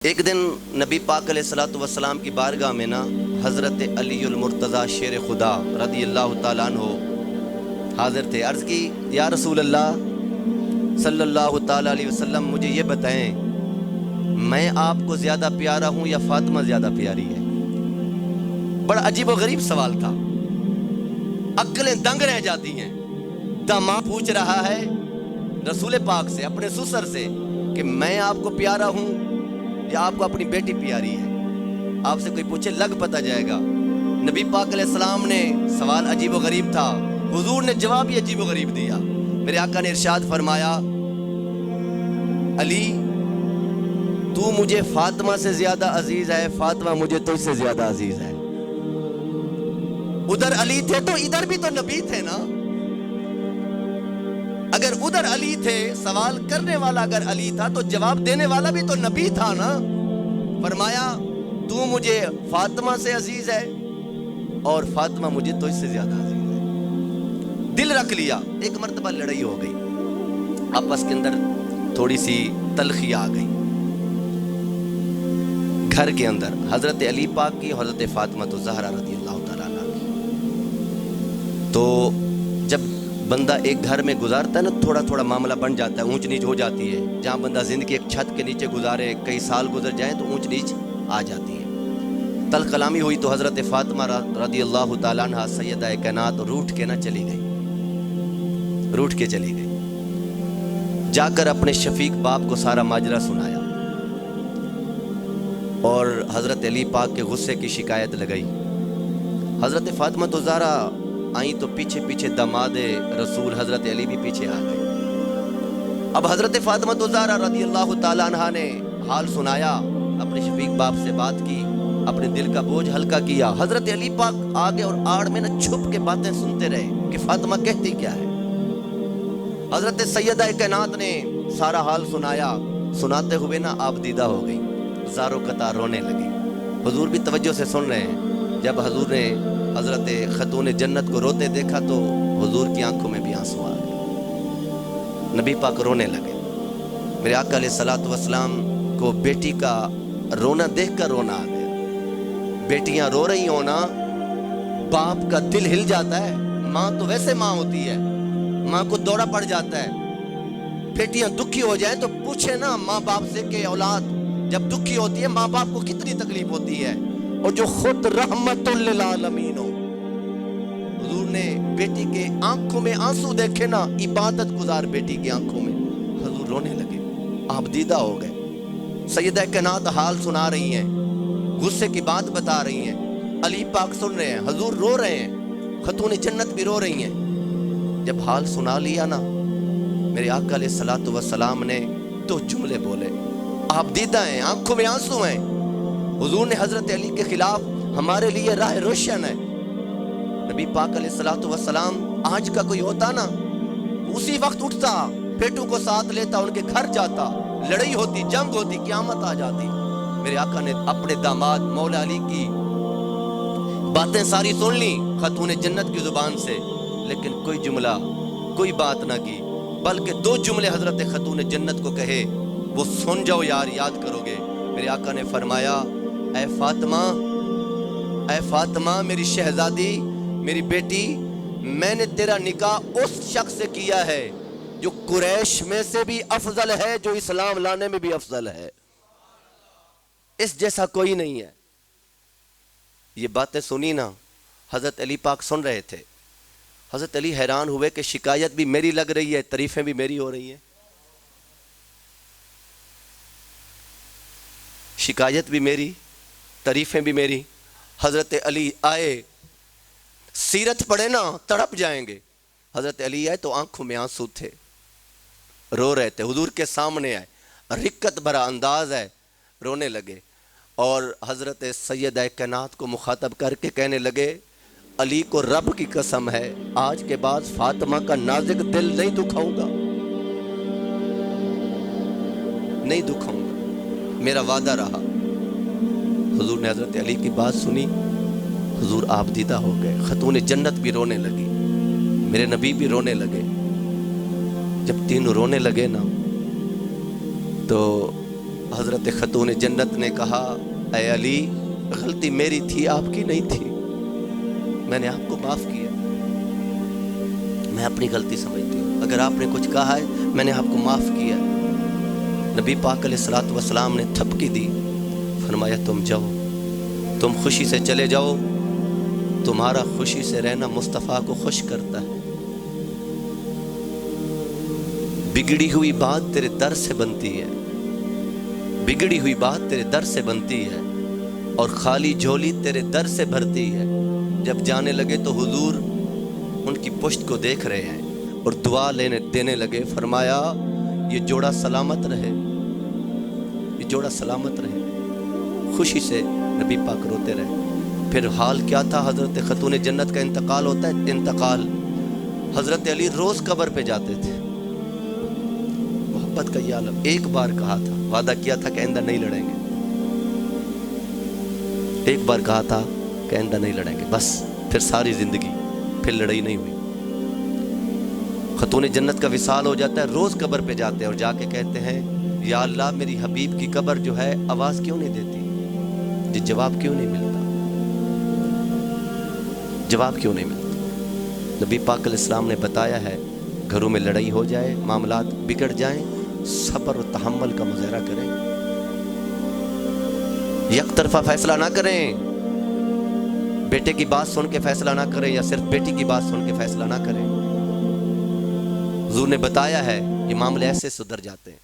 ایک دن نبی پاک علیہ الصلوۃ والسلام کی بارگاہ میں نا حضرت علی المرتضیٰ شیر خدا رضی اللہ تعالیٰ عنہ حاضر تھے۔ عرض کی یا رسول اللہ صلی اللہ تعالیٰ علیہ وسلم، مجھے یہ بتائیں میں آپ کو زیادہ پیارا ہوں یا فاطمہ زیادہ پیاری ہے؟ بڑا عجیب و غریب سوال تھا، عقلیں دنگ رہ جاتی ہیں۔ داماد پوچھ رہا ہے رسول پاک سے، اپنے سسر سے، کہ میں آپ کو پیارا ہوں یا آپ کو اپنی بیٹی پیاری ہے؟ آپ سے کوئی پوچھے لگ پتہ جائے گا۔ نبی پاک علیہ السلام نے سوال عجیب و غریب تھا، حضور نے جواب ہی عجیب و غریب دیا۔ میرے آقا نے ارشاد فرمایا، علی تو مجھے فاطمہ سے زیادہ عزیز ہے، فاطمہ مجھے تجھ سے زیادہ عزیز ہے۔ ادھر علی تھے تو ادھر بھی تو نبی تھے نا۔ اگر ادھر علی تھے، سوال کرنے والا اگر علی تھا تو جواب دینے والا بھی تو نبی تھا نا۔ فرمایا تو مجھے فاطمہ سے عزیز ہے اور فاطمہ مجھے تجھ سے زیادہ عزیز ہے۔ دل رکھ لیا۔ ایک مرتبہ لڑائی ہو گئی، آپس کے اندر تھوڑی سی تلخی آ گئی گھر کے اندر، حضرت علی پاک کی، حضرت فاطمہ الزہرا رضی اللہ تعالیٰ عنہ کی۔ تو جب بندہ ایک گھر میں گزارتا ہے نا، تھوڑا تھوڑا معاملہ بن جاتا ہے، اونچ نیچ ہو جاتی ہے۔ جہاں بندہ زندگی ایک چھت کے نیچے گزارے، کئی سال گزر جائیں تو اونچ نیچ آ جاتی ہے۔ تلخ کلامی ہوئی تو حضرت فاطمہ رضی اللہ تعالیٰ عنہ سیدہ کائنات روٹھ کے نہ چلی گئی، روٹھ کے چلی گئی، جا کر اپنے شفیق باپ کو سارا ماجرا سنایا اور حضرت علی پاک کے غصے کی شکایت لگائی۔ حضرت فاطمہ الزہرا آئیں تو پیچھے پیچھے داماد رسول حضرت علی بھی پیچھے آ گئے۔ اب حضرت فاطمہ الزہرا رضی اللہ تعالیٰ عنہ نے حال سنایا، اپنے شفیق باپ سے بات کی، اپنے دل کا بوجھ ہلکا کیا۔ حضرت علی پاک آگے اور آڑ میں نہ چھپ کے باتیں سنتے رہے کہ فاطمہ کہتی کیا ہے۔ حضرت سیدہ کائنات نے سارا حال سنایا، سناتے ہوئے نا آپ دیدہ ہو گئی، زارو قطار رونے لگی۔ حضور بھی توجہ سے سن رہے ہیں۔ جب حضور نے حضرت خاتون جنت کو روتے دیکھا تو حضور کی آنکھوں میں بھی آنسو آ گئے، نبی پاک رونے لگے۔ میرے آقا علیہ الصلوۃ والسلام کو بیٹی کا رونا دیکھ کر رونا آ گیا۔ بیٹیاں رو رہی ہونا، باپ کا دل ہل جاتا ہے۔ ماں تو ویسے ماں ہوتی ہے، ماں کو دورہ پڑ جاتا ہے۔ بیٹیاں دکھی ہو جائیں تو پوچھے نا ماں باپ سے کہ اولاد جب دکھی ہوتی ہے ماں باپ کو کتنی تکلیف ہوتی ہے، اور جو خود رحمت للعالمین ہو۔ حضور نے بیٹی کے آنکھوں میں آنسو دیکھے نا، عبادت گزار بیٹی کی آنکھوں میں، حضور رونے لگے، آپ دیدہ ہو گئے۔ سیدہ کائنات حال سنا رہی ہیں، غصے کی بات بتا رہی ہیں، علی پاک سن رہے ہیں، حضور رو رہے ہیں، خاتون جنت بھی رو رہی ہیں۔ جب حال سنا لیا نا، میرے آقا علیہ الصلوۃ والسلام نے دو جملے بولے، آپ دیدہ ہیں، آنکھوں میں آنسو ہیں۔ حضور نے حضرت علی کے خلاف ہمارے لیے راہ روشن ہے۔ نبی پاک علیہ الصلوۃ والسلام آج کا کوئی ہوتا نا، اسی وقت اٹھتا، بیٹوں کو ساتھ لیتا، ان کے گھر جاتا، لڑائی ہوتی، جنگ ہوتی، قیامت آ جاتی۔ میرے آقا نے اپنے داماد مولا علی کی باتیں ساری سن لی خاتون جنت کی زبان سے، لیکن کوئی جملہ، کوئی بات نہ کی، بلکہ دو جملے حضرت خاتون جنت کو کہے، وہ سن جاؤ یار، یاد کرو گے۔ میرے آقا نے فرمایا، اے فاطمہ، اے فاطمہ میری شہزادی، میری بیٹی، میں نے تیرا نکاح اس شخص سے کیا ہے جو قریش میں سے بھی افضل ہے، جو اسلام لانے میں بھی افضل ہے، اس جیسا کوئی نہیں ہے۔ یہ باتیں سنی نا، حضرت علی پاک سن رہے تھے۔ حضرت علی حیران ہوئے کہ شکایت بھی میری لگ رہی ہے، تعریفیں بھی میری ہو رہی ہیں، شکایت بھی میری، تعریفیں بھی میری۔ حضرت علی آئے، سیرت پڑھے نا تڑپ جائیں گے۔ حضرت علی آئے تو آنکھوں میں آنسو تھے، رو رہے تھے، حضور کے سامنے آئے، رقت بھرا انداز ہے، رونے لگے، اور حضرت سیدہ کائنات کو مخاطب کر کے کہنے لگے، علی کو رب کی قسم ہے، آج کے بعد فاطمہ کا نازک دل نہیں دکھاؤں گا، نہیں دکھاؤں گا، میرا وعدہ رہا۔ حضور نے حضرت علی کی بات سنی، حضور آپ دیدہ ہو گئے، خاتون جنت بھی رونے لگی، میرے نبی بھی رونے لگے۔ جب تینوں رونے لگے نا تو حضرت خاتون جنت نے کہا اے علی غلطی میری تھی آپ کی نہیں تھی، میں نے آپ کو معاف کیا، میں اپنی غلطی سمجھتی ہوں، اگر آپ نے کچھ کہا ہے میں نے آپ کو معاف کیا۔ نبی پاک علیہ الصلوۃ والسلام نے تھپکی دی، فرمایا تم جاؤ، تم خوشی سے چلے جاؤ، تمہارا خوشی سے رہنا مصطفیٰ کو خوش کرتا ہے۔ بگڑی ہوئی بات تیرے در سے بنتی ہے، بگڑی ہوئی بات تیرے در سے بنتی ہے، اور خالی جھولی تیرے در سے بھرتی ہے۔ جب جانے لگے تو حضور ان کی پشت کو دیکھ رہے ہیں اور دعا دینے لگے، فرمایا یہ جوڑا سلامت رہے، یہ جوڑا سلامت رہے۔ خوشی سے نبی پاک روتے رہے۔ پھر حال کیا تھا؟ حضرت خاتون جنت کا انتقال ہوتا ہے، انتقال حضرت علی روز قبر پہ جاتے تھے۔ محبت کا یہ عالم، ایک بار کہا تھا، وعدہ کیا تھا کہ آئندہ نہیں لڑیں گے، ایک بار کہا تھا کہ آئندہ نہیں لڑیں گے، بس پھر ساری زندگی پھر لڑائی نہیں ہوئی۔ خاتون جنت کا وصال ہو جاتا ہے، روز قبر پہ جاتے ہیں اور جا کے کہتے ہیں یا اللہ میری حبیب کی قبر جو ہے آواز کیوں نہیں دیتی، جی جواب کیوں نہیں ملتا، جواب کیوں نہیں ملتا۔ نبی پاک علیہ السلام نے بتایا ہے گھروں میں لڑائی ہو جائے، معاملات بگڑ جائیں، صبر و تحمل کا مظاہرہ کریں، یک طرفہ فیصلہ نہ کریں، بیٹے کی بات سن کے فیصلہ نہ کریں یا صرف بیٹی کی بات سن کے فیصلہ نہ کریں۔ حضور نے بتایا ہے یہ معاملے ایسے سدھر جاتے ہیں۔